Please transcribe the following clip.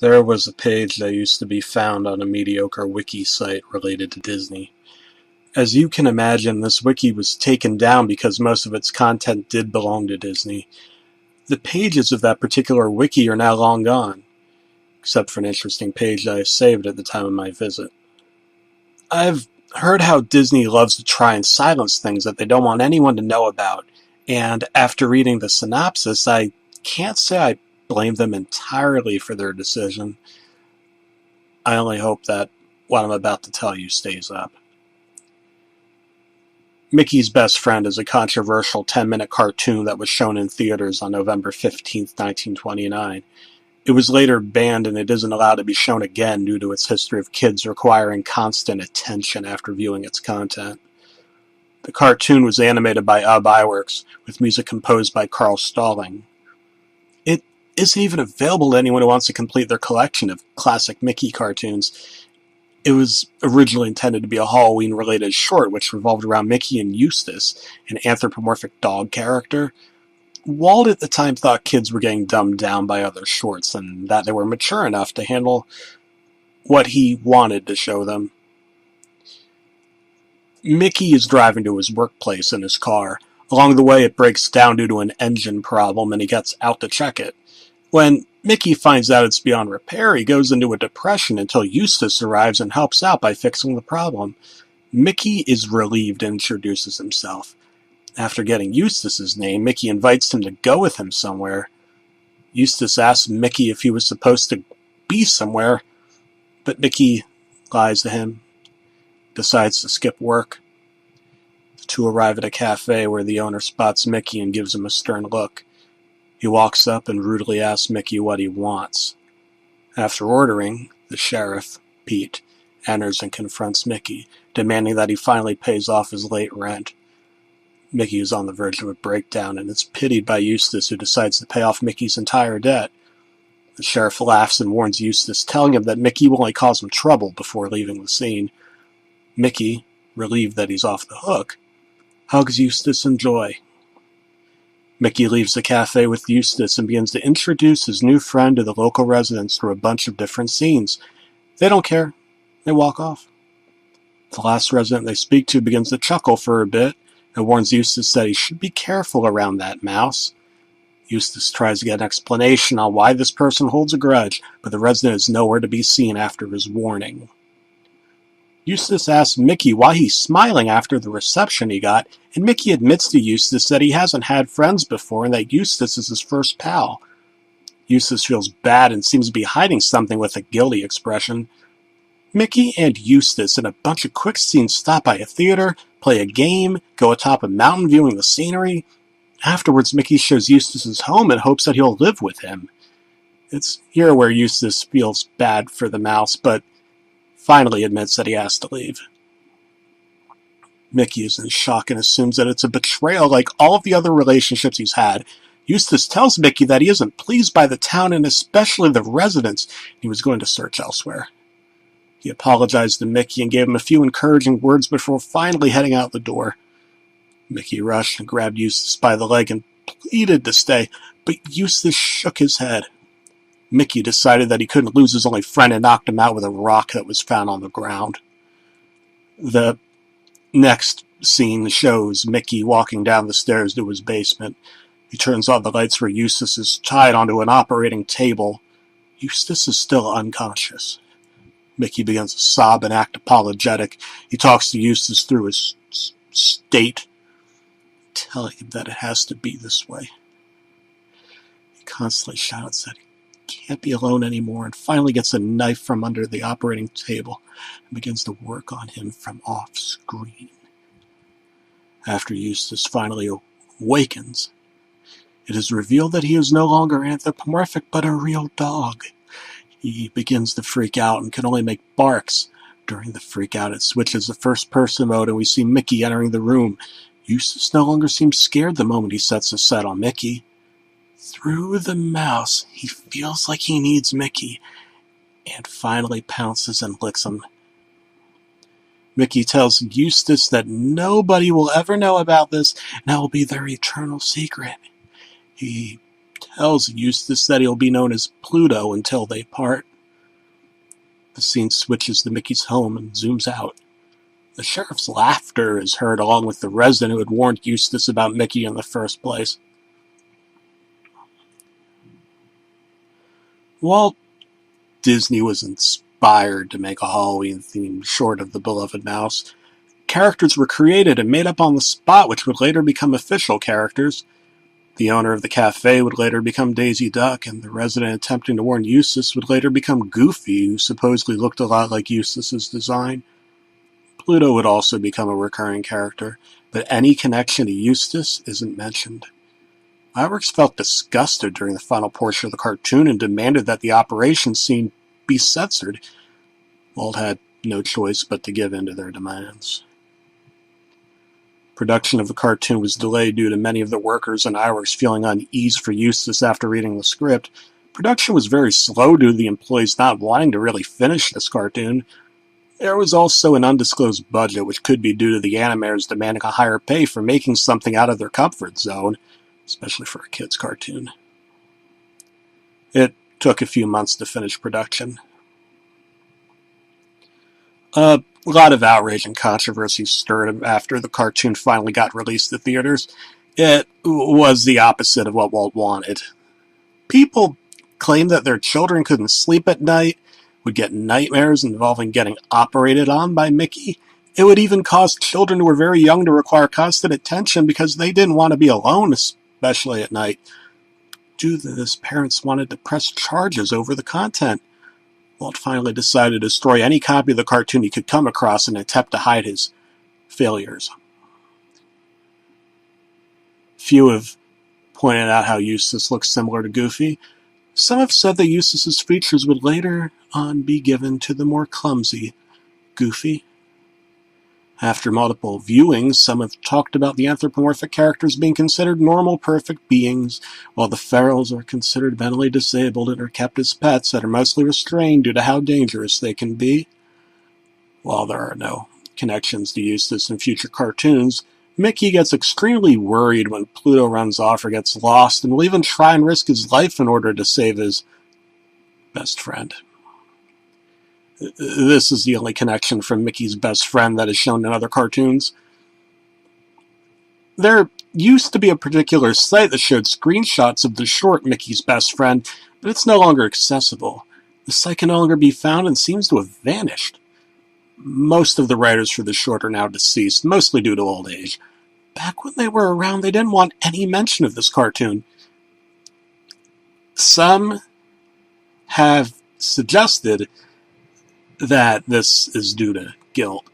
There was a page that used to be found on a mediocre wiki site related to Disney. As you can imagine, this wiki was taken down because most of its content did belong to Disney. The pages of that particular wiki are now long gone, except for an interesting page that I saved at the time of my visit. I've heard how Disney loves to try and silence things that they don't want anyone to know about, and after reading the synopsis, I can't say I blame them entirely for their decision. I only hope that what I'm about to tell you stays up. Mickey's Best Friend is a controversial 10-minute cartoon that was shown in theaters on November 15, 1929. It was later banned and it isn't allowed to be shown again due to its history of kids requiring constant attention after viewing its content. The cartoon was animated by Iwerks, with music composed by Carl Stalling. It isn't even available to anyone who wants to complete their collection of classic Mickey cartoons. It was originally intended to be a Halloween-related short, which revolved around Mickey and Eustace, an anthropomorphic dog character. Walt at the time thought kids were getting dumbed down by other shorts, and that they were mature enough to handle what he wanted to show them. Mickey is driving to his workplace in his car. Along the way, it breaks down due to an engine problem, and he gets out to check it. When Mickey finds out it's beyond repair, he goes into a depression until Eustace arrives and helps out by fixing the problem. Mickey is relieved and introduces himself. After getting Eustace's name, Mickey invites him to go with him somewhere. Eustace asks Mickey if he was supposed to be somewhere, but Mickey lies to him, decides to skip work. The two arrive at a cafe where the owner spots Mickey and gives him a stern look. He walks up and rudely asks Mickey what he wants. After ordering, the sheriff, Pete, enters and confronts Mickey, demanding that he finally pays off his late rent. Mickey is on the verge of a breakdown and is pitied by Eustace, who decides to pay off Mickey's entire debt. The sheriff laughs and warns Eustace, telling him that Mickey will only cause him trouble before leaving the scene. Mickey, relieved that he's off the hook, hugs Eustace in joy. Mickey leaves the cafe with Eustace and begins to introduce his new friend to the local residents through a bunch of different scenes. They don't care. They walk off. The last resident they speak to begins to chuckle for a bit and warns Eustace that he should be careful around that mouse. Eustace tries to get an explanation on why this person holds a grudge, but the resident is nowhere to be seen after his warning. Eustace asks Mickey why he's smiling after the reception he got, and Mickey admits to Eustace that he hasn't had friends before and that Eustace is his first pal. Eustace feels bad and seems to be hiding something with a guilty expression. Mickey and Eustace in a bunch of quick scenes stop by a theater, play a game, go atop a mountain viewing the scenery. Afterwards, Mickey shows Eustace's home and hopes that he'll live with him. It's here where Eustace feels bad for the mouse, but finally admits that he has to leave. Mickey is in shock and assumes that it's a betrayal like all of the other relationships he's had. Eustace tells Mickey that he isn't pleased by the town and especially the residents, and he was going to search elsewhere. He apologized to Mickey and gave him a few encouraging words before finally heading out the door. Mickey rushed and grabbed Eustace by the leg and pleaded to stay, but Eustace shook his head. Mickey decided that he couldn't lose his only friend and knocked him out with a rock that was found on the ground. The next scene shows Mickey walking down the stairs to his basement. He turns on the lights where Eustace is tied onto an operating table. Eustace is still unconscious. Mickey begins to sob and act apologetic. He talks to Eustace through his state, telling him that it has to be this way. He constantly shouts that he can't be alone anymore and finally gets a knife from under the operating table and begins to work on him from off-screen. After Eustace finally awakens, it is revealed that he is no longer anthropomorphic but a real dog. He begins to freak out and can only make barks. During the freak out, it switches to first-person mode and we see Mickey entering the room. Eustace no longer seems scared the moment he sets his sight on Mickey. Through the mouse, he feels like he needs Mickey and finally pounces and licks him. Mickey tells Eustace that nobody will ever know about this and that will be their eternal secret. He tells Eustace that he'll be known as Pluto until they part. The scene switches to Mickey's home and zooms out. The sheriff's laughter is heard along with the resident who had warned Eustace about Mickey in the first place. Walt Disney was inspired to make a Halloween-themed short of the beloved mouse. Characters were created and made up on the spot, which would later become official characters. The owner of the cafe would later become Daisy Duck, and the resident attempting to warn Eustace would later become Goofy, who supposedly looked a lot like Eustace's design. Pluto would also become a recurring character, but any connection to Eustace isn't mentioned. Iwerks felt disgusted during the final portion of the cartoon and demanded that the operation scene be censored. Walt had no choice but to give in to their demands. Production of the cartoon was delayed due to many of the workers and Iwerks feeling unease for Eustace after reading the script. Production was very slow due to the employees not wanting to really finish this cartoon. There was also an undisclosed budget, which could be due to the animators demanding a higher pay for making something out of their comfort zone, especially for a kid's cartoon. It took a few months to finish production. A lot of outrage and controversy stirred after the cartoon finally got released to theaters. It was the opposite of what Walt wanted. People claimed that their children couldn't sleep at night, would get nightmares involving getting operated on by Mickey. It would even cause children who were very young to require constant attention because they didn't want to be alone, especially at night. Due to this, parents wanted to press charges over the content. Walt finally decided to destroy any copy of the cartoon he could come across in an attempt to hide his failures. Few have pointed out how Eustace looks similar to Goofy. Some have said that Eustace's features would later on be given to the more clumsy Goofy. After multiple viewings, some have talked about the anthropomorphic characters being considered normal, perfect beings, while the ferals are considered mentally disabled and are kept as pets that are mostly restrained due to how dangerous they can be. While there are no connections to Eustace in future cartoons, Mickey gets extremely worried when Pluto runs off or gets lost, and will even try and risk his life in order to save his best friend. This is the only connection from Mickey's best friend that is shown in other cartoons. There used to be a particular site that showed screenshots of the short Mickey's Best Friend, but it's no longer accessible. The site can no longer be found and seems to have vanished. Most of the writers for the short are now deceased, mostly due to old age. Back when they were around, they didn't want any mention of this cartoon. Some have suggested that this is due to guilt.